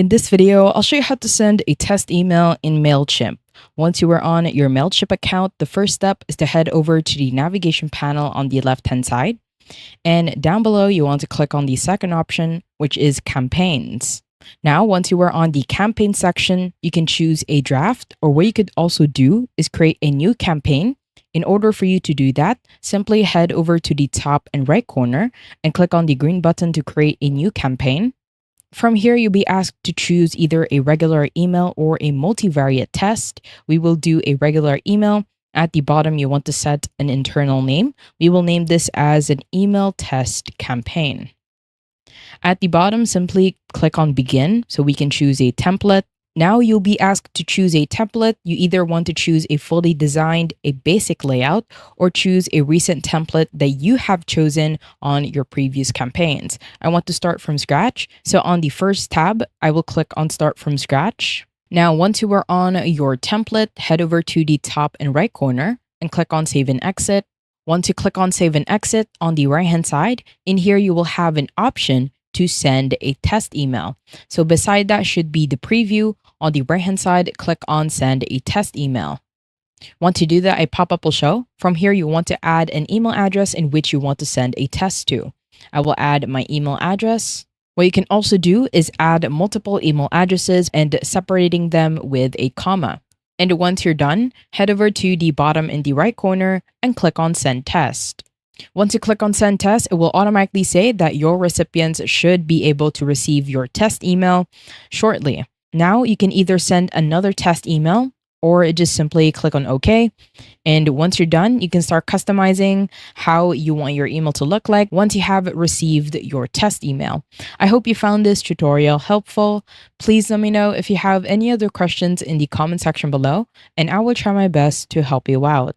In this video, I'll show you how to send a test email in Mailchimp. Once you are on your Mailchimp account, the first step is to head over to the navigation panel on the left-hand side. And down below, you want to click on the second option, which is campaigns. Now, once you are on the campaign section, you can choose a draft, or what you could also do is create a new campaign. In order for you to do that, simply head over to the top and right corner and click on the green button to create a new campaign. From here, you'll be asked to choose either a regular email or a multivariate test. We will do a regular email. At the bottom, you want to set an internal name. We will name this as an email test campaign. At the bottom, simply click on begin so we can choose a template. Now you'll be asked to choose a template. You either want to choose a fully designed, a basic layout, or choose a recent template that you have chosen on your previous campaigns. I want to start from scratch. So on the first tab, I will click on start from scratch. Now, once you are on your template, head over to the top and right corner and click on save and exit. Once you click on save and exit on the right-hand side, in here you will have an option to send a test email. So beside that should be the preview. On the right hand side, click on send a test email. Once you do that, a pop-up will show. From here, you want to add an email address in which you want to send a test to. I will add my email address. What you can also do is add multiple email addresses and separating them with a comma. And once you're done, head over to the bottom in the right corner and click on send test. Once you click on send test, it will automatically say that your recipients should be able to receive your test email shortly. Now you can either send another test email or just simply click on OK. And once you're done, you can start customizing how you want your email to look like once you have received your test email. I hope you found this tutorial helpful. Please let me know if you have any other questions in the comment section below, and I will try my best to help you out.